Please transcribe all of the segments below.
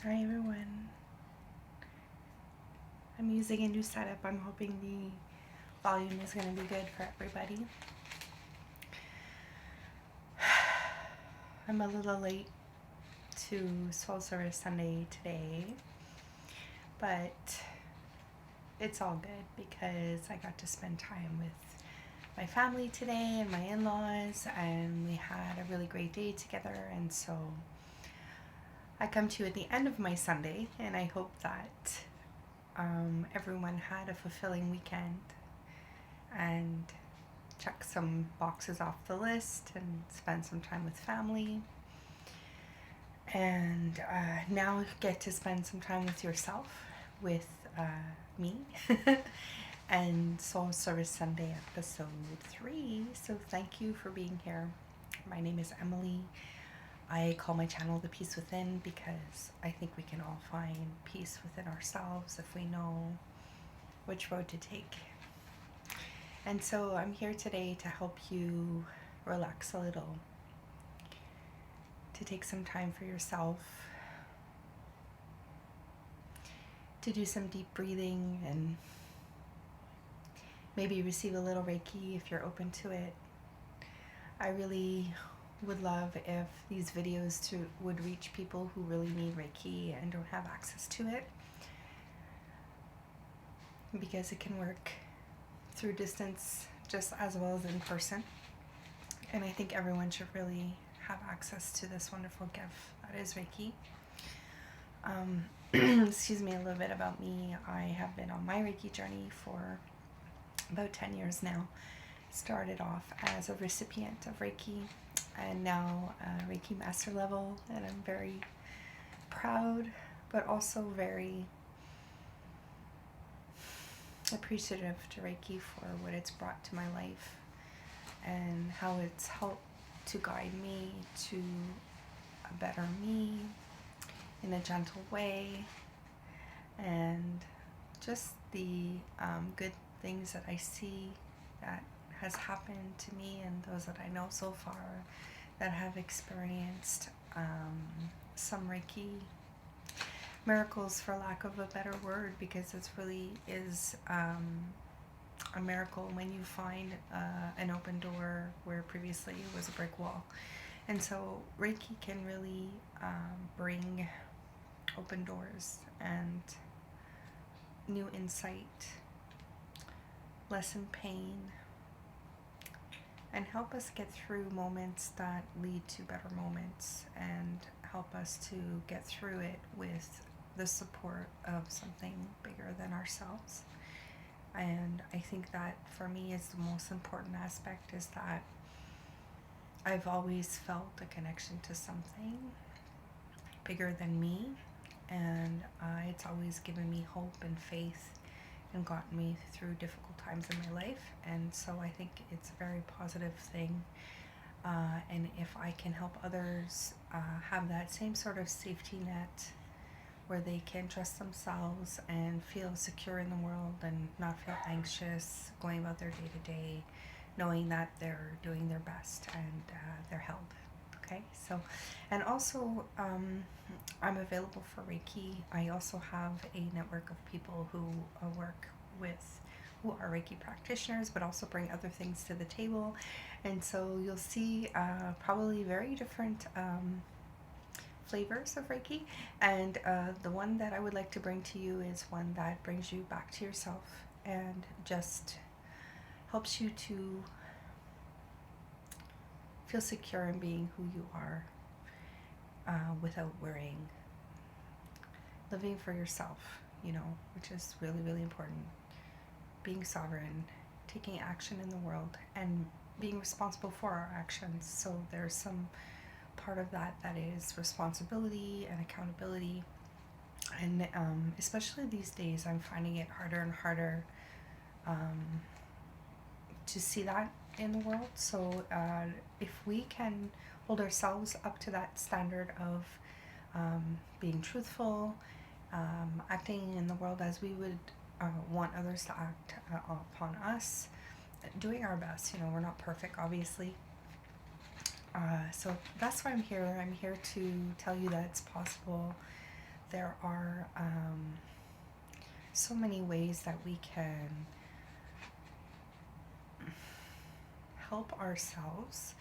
Hi everyone. I'm using a new setup. I'm hoping the volume is going to be good for everybody. I'm a little late to Soul Service Sunday today, but it's all good because I got to spend time with my family today and my in-laws, and we had a really great day together. And so I come to you at the end of my Sunday, and I hope that everyone had a fulfilling weekend and check some boxes off the list and spend some time with family. And now get to spend some time with yourself, with me, and Soul Service Sunday episode 3. So thank you for being here. My name is Emily. I call my channel The Peace Within because I think we can all find peace within ourselves if we know which road to take. And so I'm here today to help you relax a little, to take some time for yourself, to do some deep breathing and maybe receive a little Reiki if you're open to it. I really would love if these videos would reach people who really need Reiki and don't have access to it, because it can work through distance just as well as in person. And I think everyone should really have access to this wonderful gift that is Reiki. Excuse me, a little bit about me. I have been on my Reiki journey for about 10 years now. Started off as a recipient of Reiki and now Reiki master level, and I'm very proud but also very appreciative to Reiki for what it's brought to my life and how it's helped to guide me to a better me in a gentle way, and just the good things that I see that has happened to me and those that I know so far that have experienced some Reiki miracles, for lack of a better word, because it really is a miracle when you find an open door where previously it was a brick wall. And so Reiki can really bring open doors and new insight, lessen pain, and help us get through moments that lead to better moments, and help us to get through it with the support of something bigger than ourselves. And I think that for me is the most important aspect, is that I've always felt a connection to something bigger than me, and it's always given me hope and faith and gotten me through difficult times in my life. And so I think it's a very positive thing, and if I can help others have that same sort of safety net where they can trust themselves and feel secure in the world and not feel anxious going about their day-to-day, knowing that they're doing their best and they're held. Okay, so, and also I'm available for Reiki. I also have a network of people who work with, who are Reiki practitioners, but also bring other things to the table. And so you'll see probably very different flavors of Reiki, and the one that I would like to bring to you is one that brings you back to yourself and just helps you to feel secure in being who you are, without worrying, living for yourself, which is really, really important, being sovereign, taking action in the world, and being responsible for our actions. So there's some part of that is responsibility and accountability, and especially these days I'm finding it harder and harder to see that in the world. So if we can hold ourselves up to that standard of being truthful, acting in the world as we would want others to act upon us, doing our best. We're not perfect, obviously. So that's why I'm here. I'm here to tell you that it's possible, there are so many ways that we can help ourselves,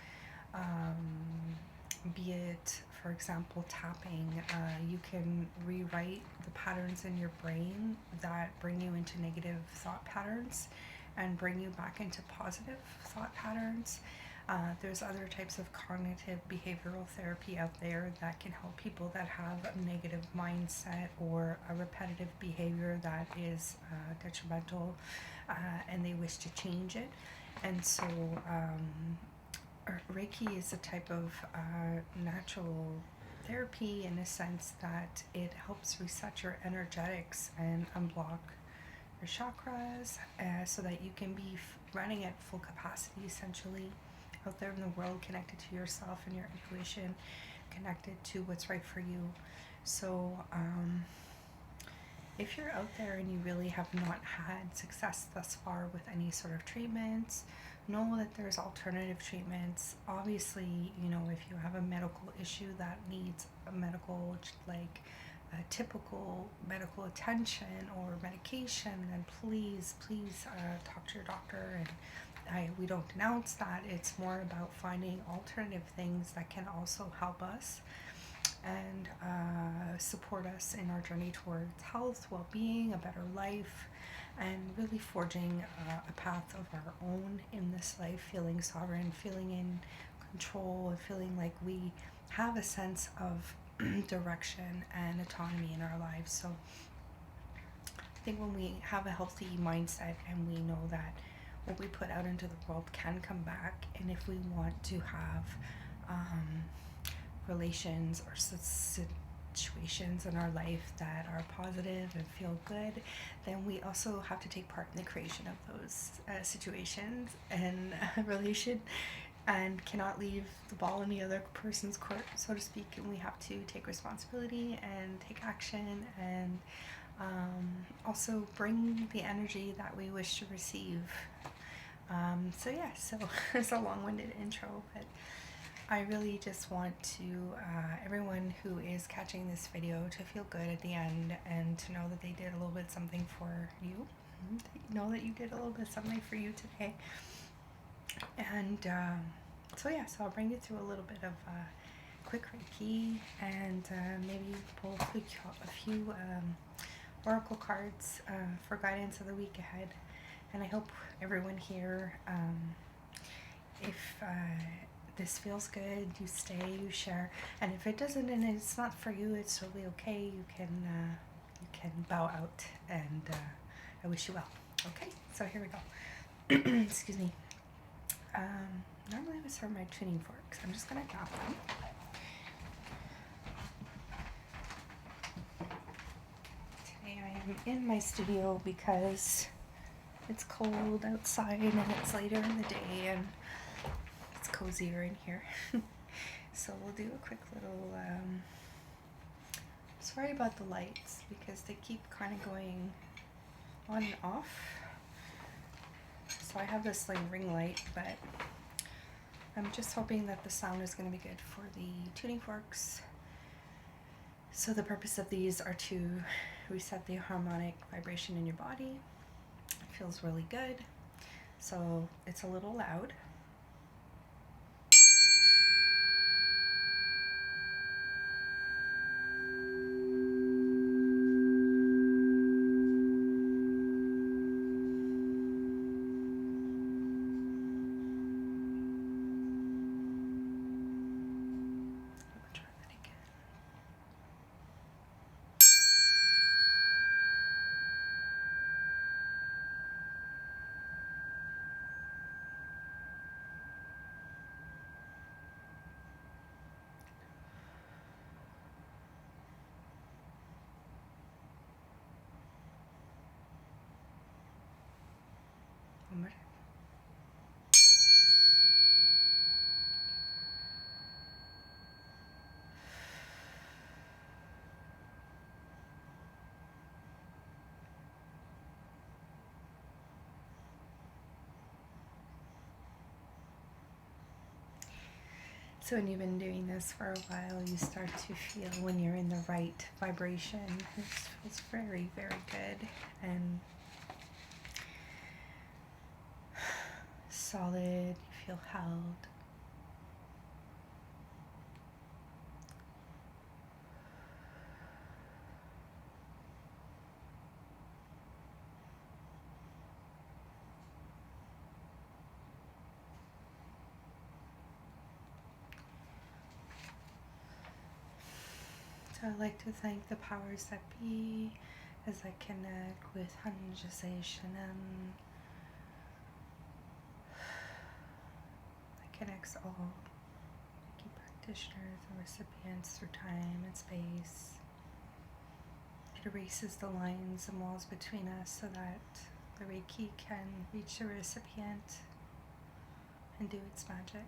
be it, for example, tapping. You can rewrite the patterns in your brain that bring you into negative thought patterns and bring you back into positive thought patterns. There's other types of cognitive behavioral therapy out there that can help people that have a negative mindset or a repetitive behavior that is detrimental, and they wish to change it. And so Reiki is a type of natural therapy in a sense that it helps reset your energetics and unblock your chakras, so that you can be running at full capacity, essentially, out there in the world, connected to yourself and your intuition, connected to what's right for you. So if you're out there and you really have not had success thus far with any sort of treatments, know that there's alternative treatments. Obviously, you know, if you have a medical issue that needs a medical, like typical medical attention or medication, then please talk to your doctor. And we don't denounce that. It's more about finding alternative things that can also help us and support us in our journey towards health, well-being, a better life, and really forging a path of our own in this life, feeling sovereign, feeling in control, and feeling like we have a sense of direction and autonomy in our lives. So I think when we have a healthy mindset and we know that what we put out into the world can come back, and if we want to have relations or situations in our life that are positive and feel good, then we also have to take part in the creation of those situations and relation, and cannot leave the ball in the other person's court, so to speak. And we have to take responsibility and take action, and also bring the energy that we wish to receive. So it's a long-winded intro, but I really just want to everyone who is catching this video to feel good at the end, and to know that they did a little bit something for you. Know that you did a little bit something for you today. And so I'll bring you through a little bit of quick Reiki, and maybe pull a few oracle cards for guidance of the week ahead. And I hope everyone here, if this feels good, you stay, you share. And if it doesn't and it's not for you, it's totally okay. You can bow out, and I wish you well. Okay, so here we go. Excuse me. Normally I would start my tuning forks. I'm just gonna drop them. Today I am in my studio because it's cold outside and it's later in the day and it's cozier in here. So we'll do a quick little, sorry about the lights because they keep kind of going on and off. So I have this like ring light, but I'm just hoping that the sound is going to be good for the tuning forks. So the purpose of these are to reset the harmonic vibration in your body. It feels really good. So it's a little loud. So when you've been doing this for a while, you start to feel when you're in the right vibration. It feels very, very good and solid. You feel held. So I like to thank the powers that be as I connect with Hanjaseshanam. That connects all Reiki practitioners and recipients through time and space. It erases the lines and walls between us so that the Reiki can reach the recipient and do its magic.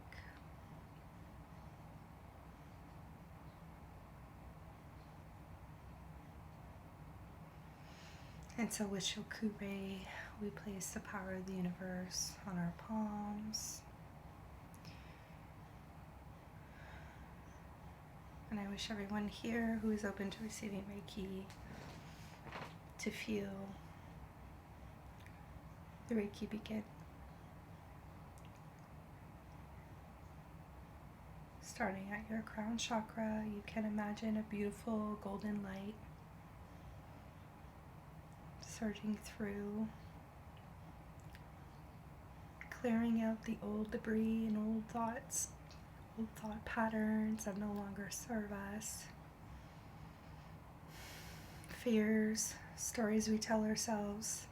And so with Shokugei, we place the power of the universe on our palms. And I wish everyone here who is open to receiving Reiki to feel the Reiki begin. Starting at your crown chakra, you can imagine a beautiful golden light surging through, clearing out the old debris and old thoughts, old thought patterns that no longer serve us, fears, stories we tell ourselves.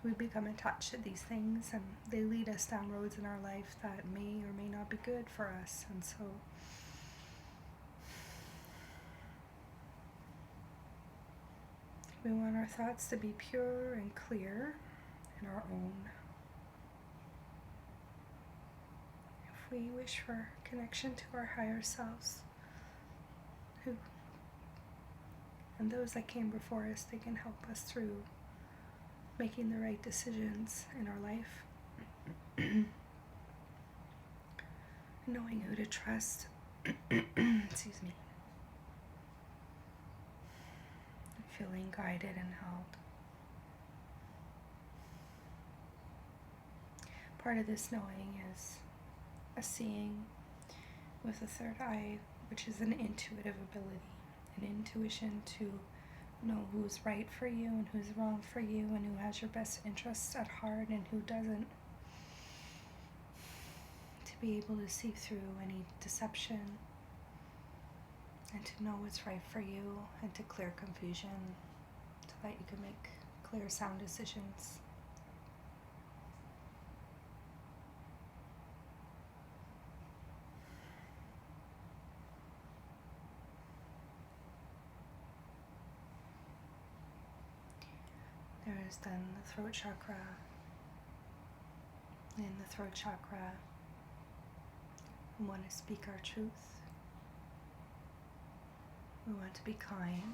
We become attached to these things and they lead us down roads in our life that may or may not be good for us. And so we want our thoughts to be pure and clear and our own. If we wish for connection to our higher selves, and those that came before us, they can help us through making the right decisions in our life. Knowing who to trust. Excuse me. Feeling guided and held. Part of this knowing is a seeing with the third eye, which is an intuitive ability, an intuition to know who's right for you and who's wrong for you and who has your best interests at heart and who doesn't. To be able to see through any deception and to know what's right for you and to clear confusion so that you can make clear, sound decisions. There is then the throat chakra. In the throat chakra, we want to speak our truth. We want to be kind.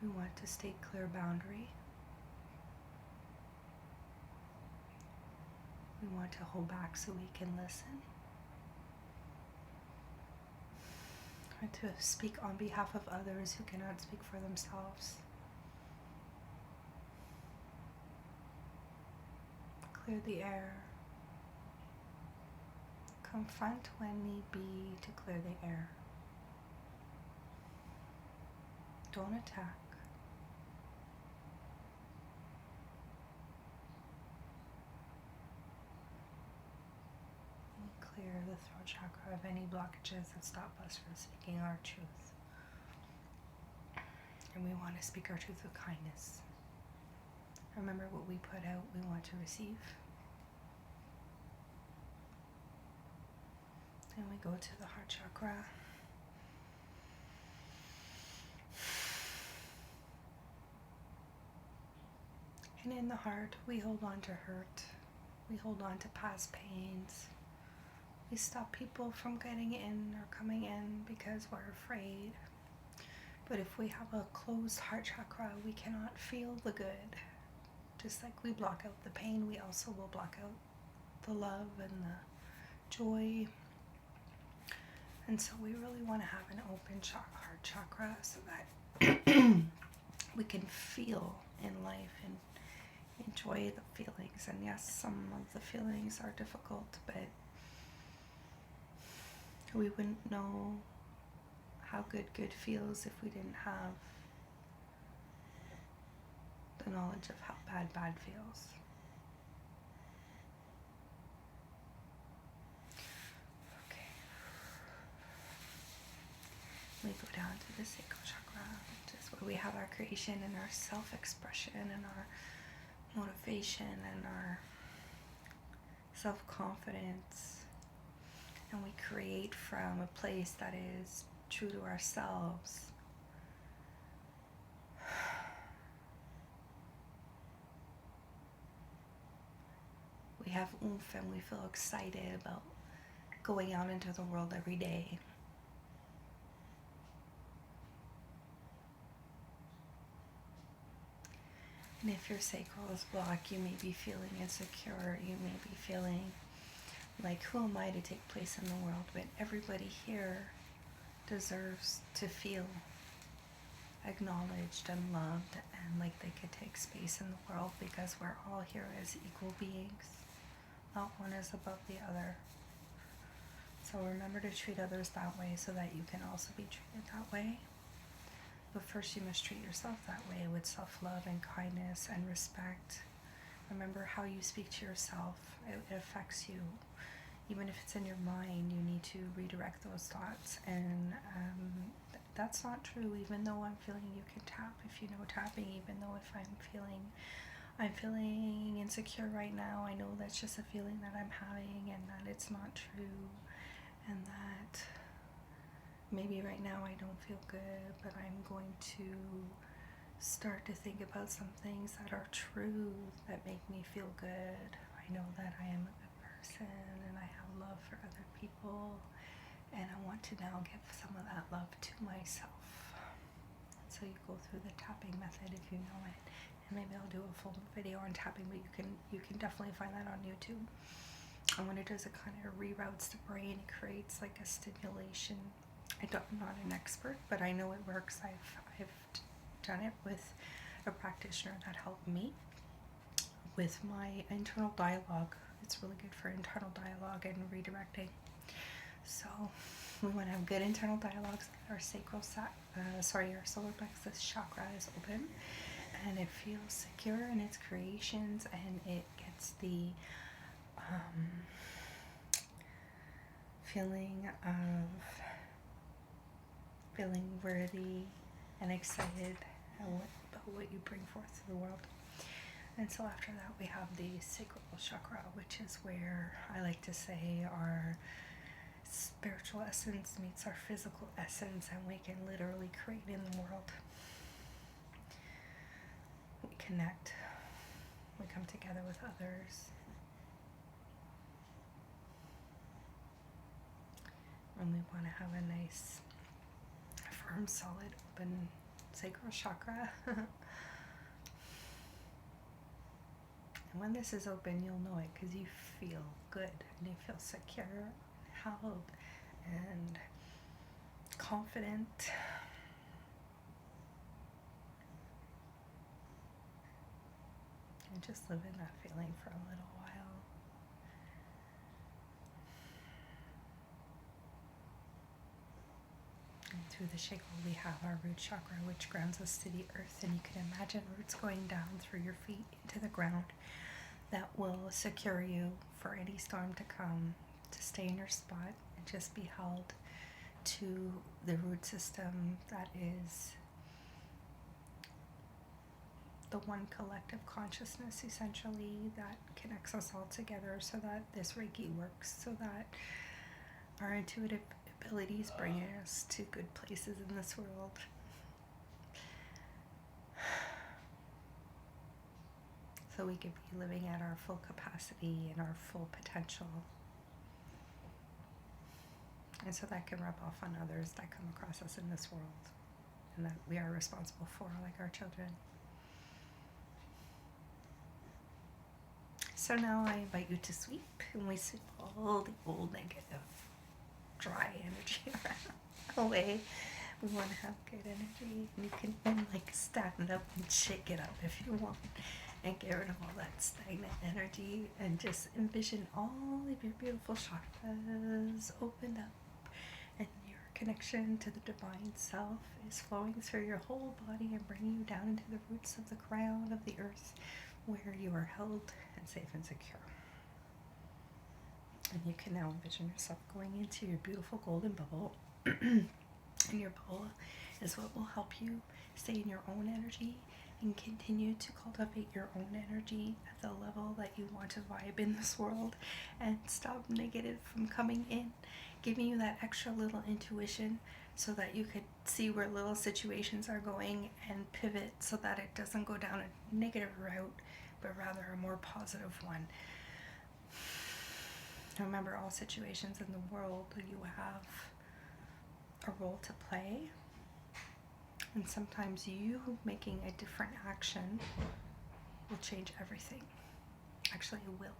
We want to state clear boundary. We want to hold back so we can listen. We want to speak on behalf of others who cannot speak for themselves. Clear the air. Confront when need be to clear the air. Don't attack. We clear the throat chakra of any blockages that stop us from speaking our truth. And we want to speak our truth with kindness. Remember, what we put out, we want to receive. Then we go to the heart chakra. And in the heart, we hold on to hurt. We hold on to past pains. We stop people from getting in or coming in because we're afraid. But if we have a closed heart chakra, we cannot feel the good. Just like we block out the pain, we also will block out the love and the joy. And so we really want to have an open heart chakra so that we can feel in life and enjoy the feelings. And yes, some of the feelings are difficult, but we wouldn't know how good feels if we didn't have the knowledge of how bad feels. Okay. We go down to the sacral chakra, which is where we have our creation and our self-expression and our motivation and our self-confidence. And we create from a place that is true to ourselves. We have oomph and we feel excited about going out into the world every day. And if your sacral is blocked, you may be feeling insecure, you may be feeling like, who am I to take place in the world? But everybody here deserves to feel acknowledged and loved and like they could take space in the world, because we're all here as equal beings. Not one is above the other. So remember to treat others that way so that you can also be treated that way. But first you must treat yourself that way, with self-love and kindness and respect. Remember how you speak to yourself. It affects you. Even if it's in your mind, you need to redirect those thoughts. And that's not true. Even though I'm feeling, you can tap if you know tapping. Even though if I'm feeling insecure right now, I know that's just a feeling that I'm having, and that it's not true, and that maybe right now I don't feel good, but I'm going to start to think about some things that are true that make me feel good. I know that I am a good person and I have love for other people, and I want to now give some of that love to myself. So you go through the tapping method if you know it, and maybe I'll do a full video on tapping, but you can definitely find that on YouTube. And when it does, it kind of reroutes the brain. It creates like a stimulation. I'm not an expert, but I know it works. I've done it with a practitioner that helped me with my internal dialogue. It's really good for internal dialogue and redirecting. So we want to have good internal dialogues. Our our solar plexus chakra is open, and it feels secure in its creations, and it gets the feeling of feeling worthy and excited about what you bring forth to the world. And so after that, we have the sacral chakra, which is where I like to say our spiritual essence meets our physical essence, and we can literally create in the world. We connect, we come together with others, and we want to have a nice, firm, solid, open sacral chakra. And when this is open, you'll know it because you feel good and you feel secure, held, and confident. And just live in that feeling for a little while. And through the sacral, we have our root chakra, which grounds us to the earth. And you can imagine roots going down through your feet into the ground. That will secure you for any storm to come, to stay in your spot and just be held to the root system that is the one collective consciousness, essentially, that connects us all together, so that this reiki works, so that our intuitive abilities bring us to good places in this world. So we could be living at our full capacity and our full potential. And so that can rub off on others that come across us in this world, and that we are responsible for, like our children. So now I invite you to sweep, and we sweep all the old negative, dry energy away. We want to have good energy. You can then like stand up and shake it up if you want, and get rid of all that stagnant energy, and just envision all of your beautiful chakras opened up, and your connection to the divine self is flowing through your whole body and bringing you down into the roots of the crown of the earth, where you are held and safe and secure. And you can now envision yourself going into your beautiful golden bubble. And your bubble is what will help you stay in your own energy and continue to cultivate your own energy at the level that you want to vibe in this world, and stop negative from coming in, giving you that extra little intuition so that you could see where little situations are going and pivot so that it doesn't go down a negative route, but rather a more positive one. Remember, all situations in the world, you have a role to play, and sometimes you making a different action will change everything. Actually, it will.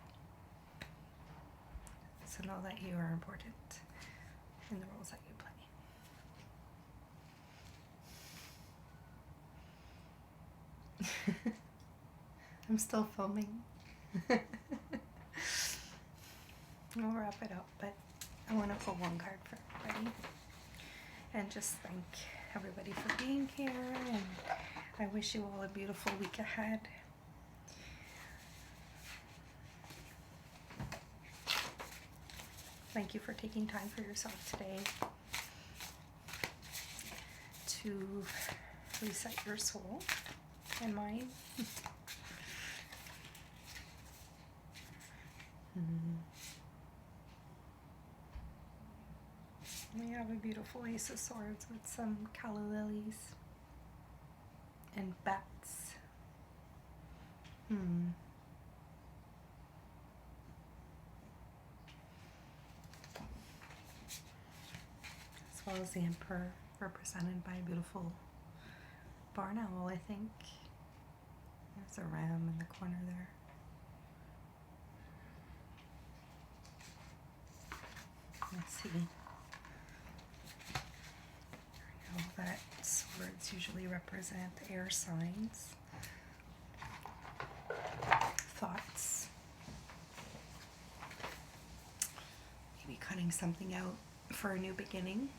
So know that you are important in the roles that you play. I'm still filming. We'll wrap it up, but I want to pull one card for everybody and just thank everybody for being here, and I wish you all a beautiful week ahead. Thank you for taking time for yourself today to reset your soul and mind. We have a beautiful Ace of Swords with some calla lilies and bats. As well as the Emperor, represented by a beautiful barn owl, I think. There's a ram in the corner there. Let's see. I know that swords usually represent air signs, thoughts, maybe cutting something out for a new beginning.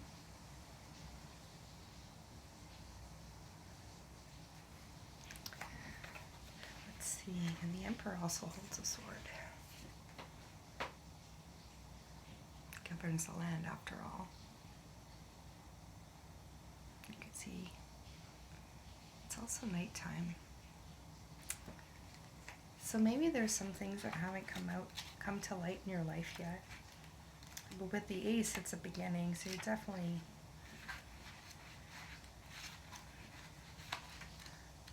Let's see, and the Emperor also holds a sword. Governs the land after all. You can see it's also nighttime. So maybe there's some things that haven't come to light in your life yet. But with the Ace, it's a beginning, so you definitely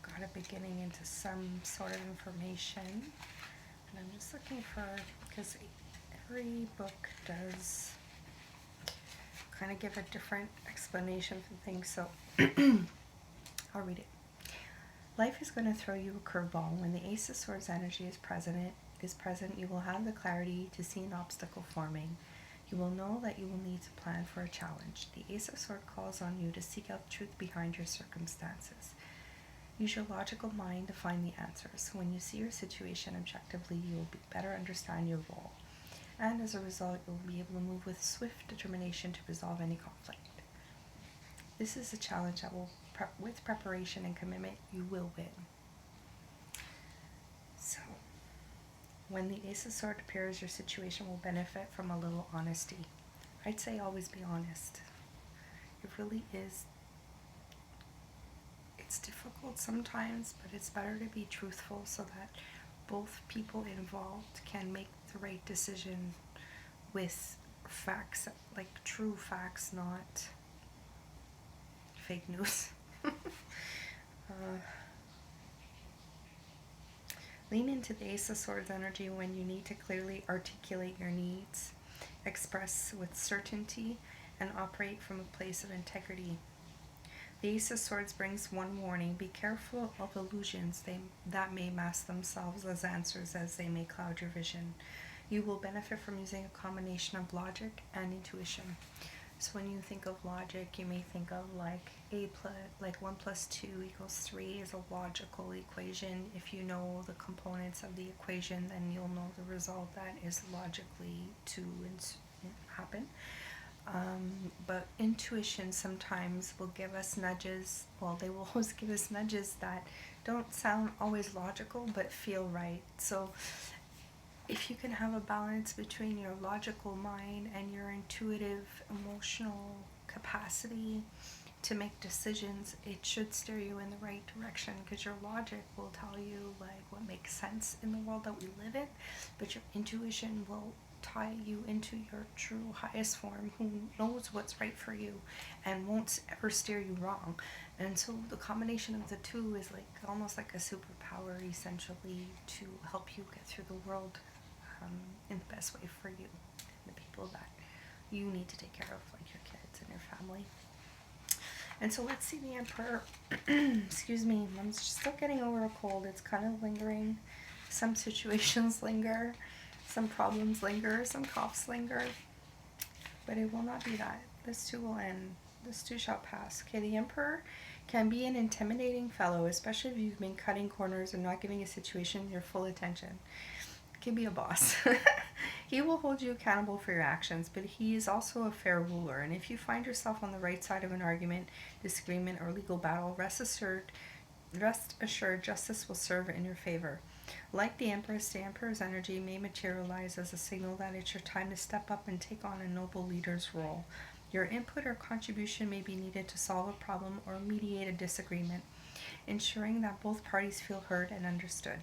got a beginning into some sort of information. And I'm just looking for, because every book does kind of give a different explanation for things, so I'll read it. Life is going to throw you a curveball. When the Ace of Swords energy is present, you will have the clarity to see an obstacle forming. You will know that you will need to plan for a challenge. The Ace of Swords calls on you to seek out the truth behind your circumstances. Use your logical mind to find the answers. When you see your situation objectively, you will better understand your role. And as a result, you will be able to move with swift determination to resolve any conflict. This is a challenge that will, with preparation and commitment, you will win. So, when the Ace of Swords appears, your situation will benefit from a little honesty. I'd say always be honest. It really is. It's difficult sometimes, but it's better to be truthful so that both people involved can make the right decision with facts, like true facts, not fake news. Lean into the Ace of Swords energy when you need to clearly articulate your needs, express with certainty, and operate from a place of integrity. The Ace of Swords brings one warning: be careful of illusions that may mask themselves as answers, as they may cloud your vision. You will benefit from using a combination of logic and intuition. So when you think of logic, you may think of like like 1 plus 2 equals 3 is a logical equation. If you know the components of the equation, then you'll know the result that is logically to happen. But intuition sometimes will give us nudges. Well, they will always give us nudges that don't sound always logical but feel right. So if you can have a balance between your logical mind and your intuitive emotional capacity to make decisions, it should steer you in the right direction, because your logic will tell you like what makes sense in the world that we live in, but your intuition will tie you into your true highest form, who knows what's right for you and won't ever steer you wrong. And so the combination of the two is like almost like a superpower, essentially, to help you get through the world in the best way for you and the people that you need to take care of, like your kids and your family. And so let's see the Emperor. Excuse me, I'm still getting over a cold. It's kind of lingering. Some situations linger, some problems linger, some coughs linger, but it will not be that. This too will end. This too shall pass. Okay, the Emperor can be an intimidating fellow, especially if you've been cutting corners and not giving a situation your full attention. Can be a boss. He will hold you accountable for your actions, but he is also a fair ruler. And if you find yourself on the right side of an argument, disagreement, or legal battle, rest assured justice will serve in your favor. Like the Empress energy may materialize as a signal that it's your time to step up and take on a noble leader's role. Your input or contribution may be needed to solve a problem or mediate a disagreement, ensuring that both parties feel heard and understood.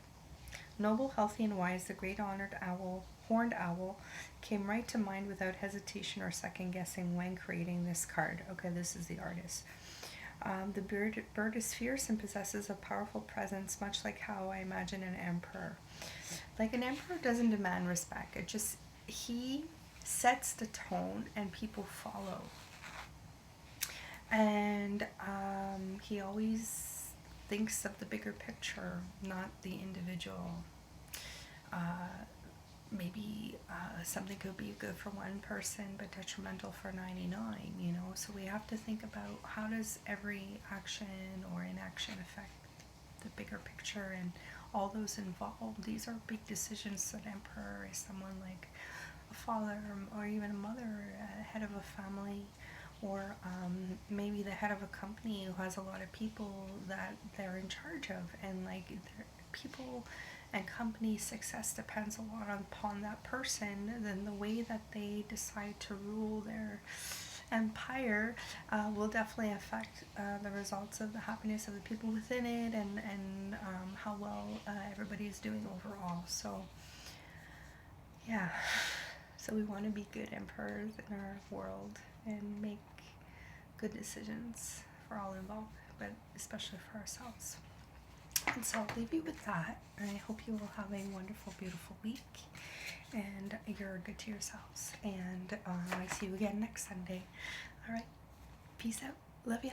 Noble, healthy, and wise, the great horned owl came right to mind without hesitation or second guessing when creating this card. Okay, this is the artist. The bird is fierce and possesses a powerful presence, much like how I imagine an emperor. Like an emperor doesn't demand respect. He sets the tone and people follow. And he always thinks of the bigger picture, not the individual. Maybe something could be good for one person but detrimental for 99, so we have to think about how does every action or inaction affect the bigger picture and all those involved. These are big decisions. That Emperor is someone like a father or even a mother, head of a family, or maybe the head of a company who has a lot of people that they're in charge of, and like people and company success depends a lot upon that person. Then the way that they decide to rule their empire will definitely affect the results of the happiness of the people within it, and how well everybody is doing overall. So yeah, so we want to be good emperors in our world and make good decisions for all involved, but especially for ourselves. And so I'll leave you with that, and I hope you will have a wonderful, beautiful week, and you're good to yourselves. And I see you again next Sunday. All right, peace out. Love ya.